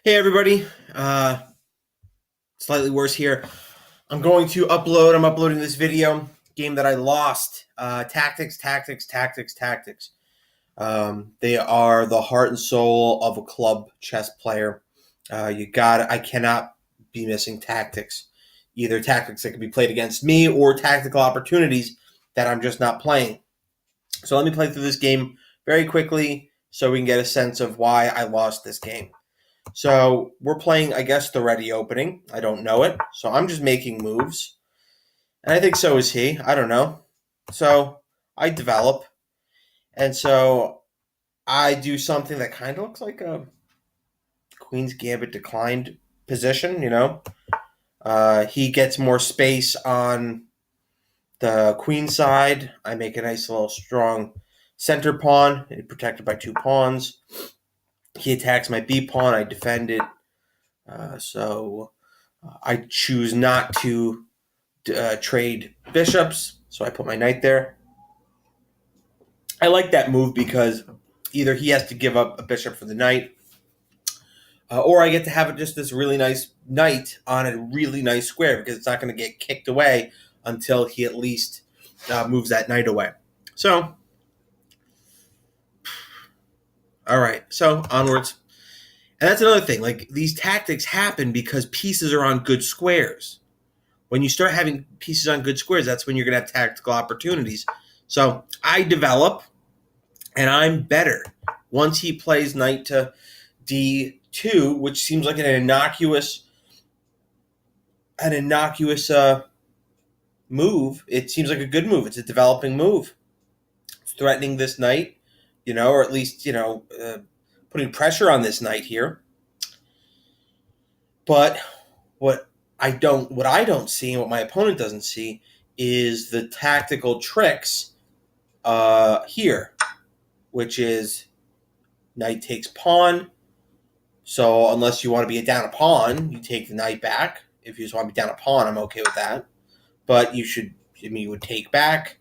Hey everybody, slightly worse here. I'm uploading this video game that I lost. Tactics. They are the heart and soul of a club chess player. I cannot be missing tactics. Either tactics that can be played against me or tactical opportunities that I'm just not playing. So let me play through this game very quickly so we can get a sense of why I lost this game. So we're playing, I guess, the ready opening. I don't know it. So I'm just making moves. And I think so is he. I don't know. So I develop. And so I do something that kind of looks like a Queen's Gambit declined position. He gets more space on the queen side. I make a nice little strong center pawn, protected by two pawns. He attacks my B pawn. I defend it. So I choose not to trade bishops, so I put my knight there. I like that move because either he has to give up a bishop for the knight, or I get to have just this really nice knight on a really nice square because it's not going to get kicked away until he at least moves that knight away. So, all right, so onwards. And that's another thing. Like, these tactics happen because pieces are on good squares. When you start having pieces on good squares, that's when you're going to have tactical opportunities. So I develop, and I'm better. Once he plays knight to d2, which seems like an innocuous move. It seems like a good move. It's a developing move. It's threatening this knight, or at least putting pressure on this knight here. But what I don't see, and what my opponent doesn't see, is the tactical tricks here, which is knight takes pawn. So unless you want to be down a pawn, you take the knight back. If you just want to be down a pawn, I'm okay with that. But you would take back,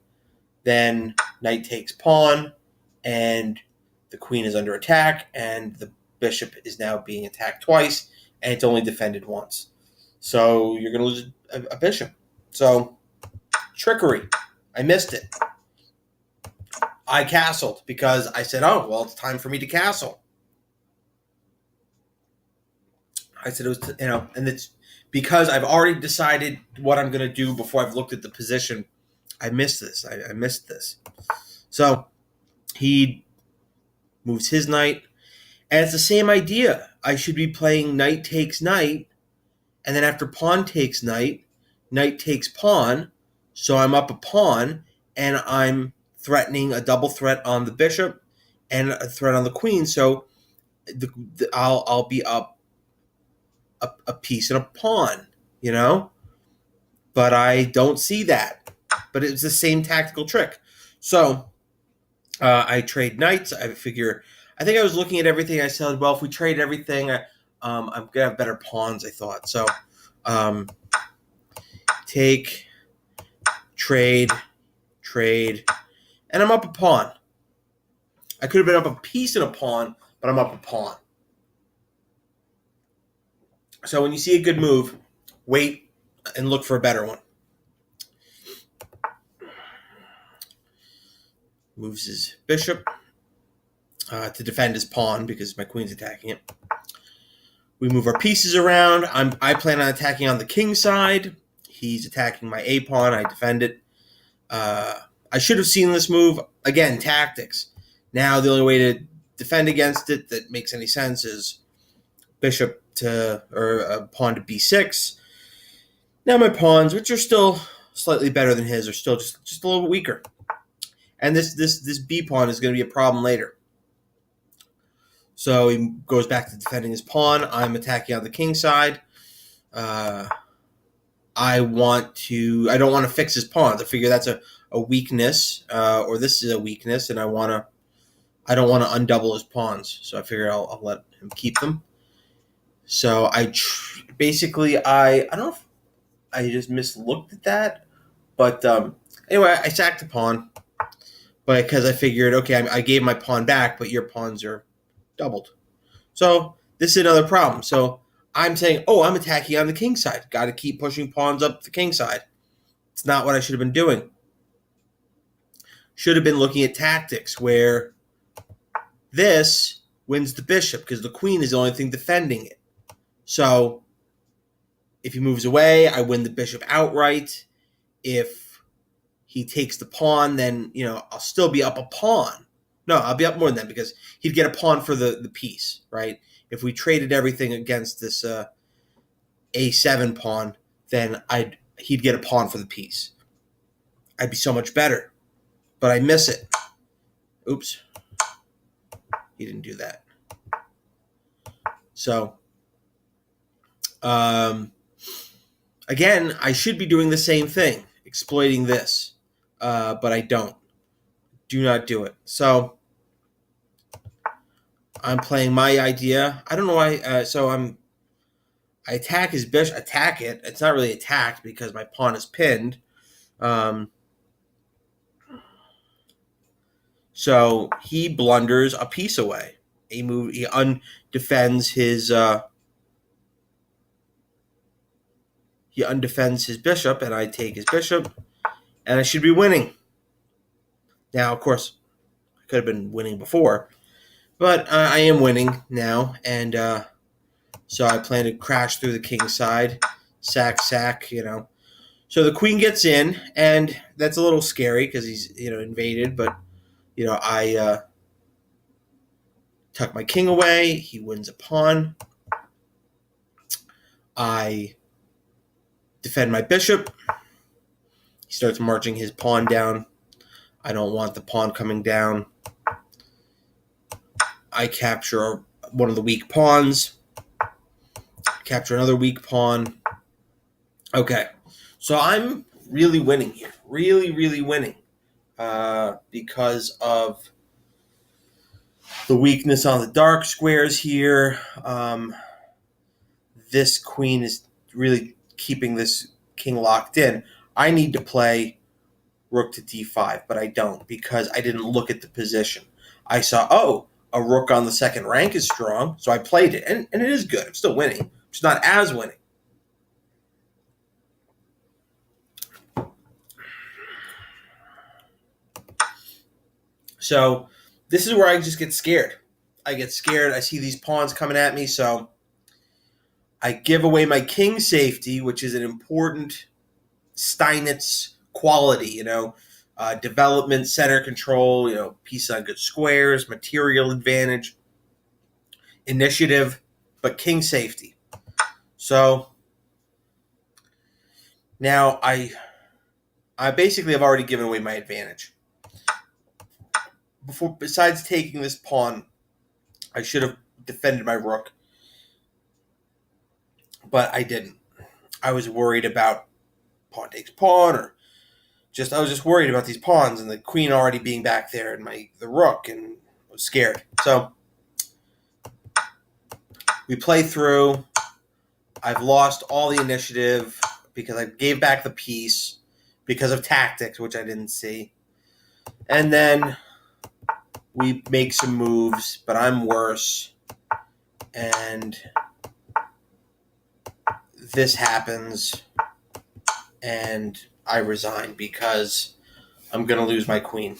then knight takes pawn, and the queen is under attack, and the bishop is now being attacked twice, and it's only defended once. So you're going to lose a bishop. So trickery. I missed it. I castled because I said, oh, well, it's time for me to castle. I said it was, and it's because I've already decided what I'm going to do before I've looked at the position. I missed this. I missed this. So he moves his knight, and it's the same idea. I should be playing knight takes knight, and then after pawn takes knight, knight takes pawn, so I'm up a pawn, and I'm threatening a double threat on the bishop and a threat on the queen, so I'll be up a piece and a pawn, But I don't see that. But it's the same tactical trick. So I trade knights. I think I was looking at everything. I said, well, if we trade everything, I'm going to have better pawns, I thought. So take, trade, and I'm up a pawn. I could have been up a piece and a pawn, but I'm up a pawn. So when you see a good move, wait and look for a better one. Moves his bishop to defend his pawn because my queen's attacking it. We move our pieces around. I plan on attacking on the king side. He's attacking my a pawn. I defend it. I should have seen this move. Again, tactics. Now the only way to defend against it that makes any sense is bishop or a pawn to b6. Now my pawns, which are still slightly better than his, are still just a little bit weaker. And this b pawn is going to be a problem later. So he goes back to defending his pawn. I'm attacking on the king side. I don't want to fix his pawns. I figure that's a weakness, or this is a weakness, and I don't want to undouble his pawns. So I figure I'll let him keep them. So I don't know if I just mislooked at that, but anyway, I sacked the pawn, but because I figured, okay, I gave my pawn back, but your pawns are doubled. So this is another problem. So I'm saying, oh, I'm attacking on the king side. Got to keep pushing pawns up the king side. It's not what I should have been doing. Should have been looking at tactics where this wins the bishop because the queen is the only thing defending it. So if he moves away, I win the bishop outright. If he takes the pawn, then I'll still be up a pawn. No, I'll be up more than that because he'd get a pawn for the piece, right? If we traded everything against this a7 pawn, then he'd get a pawn for the piece. I'd be so much better, but I miss it. Oops, he didn't do that. So, again, I should be doing the same thing, exploiting this, but I don't. Do not do it. So I'm playing my idea. I don't know why. I attack his bishop. Attack it. It's not really attacked because my pawn is pinned. So he blunders a piece away. He undefends his. He undefends his bishop, and I take his bishop, and I should be winning. Now, of course, I could have been winning before, but I am winning now, and so I plan to crash through the king side, sack. So the queen gets in, and that's a little scary because he's invaded. But I tuck my king away. He wins a pawn. I defend my bishop. He starts marching his pawn down. I don't want the pawn coming down. I capture one of the weak pawns. Capture another weak pawn. Okay, so I'm really winning here. Really, really winning. Because of the weakness on the dark squares here. This queen is really keeping this king locked in. I need to play rook to d5, but I don't because I didn't look at the position. I saw, a rook on the second rank is strong, so I played it, and it is good. I'm still winning. It's not as winning. So this is where I just get scared. I get scared. I see these pawns coming at me, so I give away my king safety, which is an important Steinitz quality, development, center control, piece on good squares, material advantage, initiative, but king safety. So now I basically have already given away my advantage. Besides taking this pawn, I should have defended my rook, but I didn't. I was worried about pawn takes pawn, or I was just worried about these pawns and the queen already being back there and the rook, and I was scared. So we play through. I've lost all the initiative because I gave back the piece because of tactics, which I didn't see. And then we make some moves, but I'm worse. And this happens, and I resign because I'm going to lose my queen.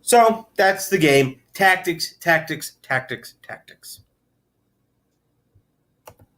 So that's the game. Tactics, tactics, tactics, tactics.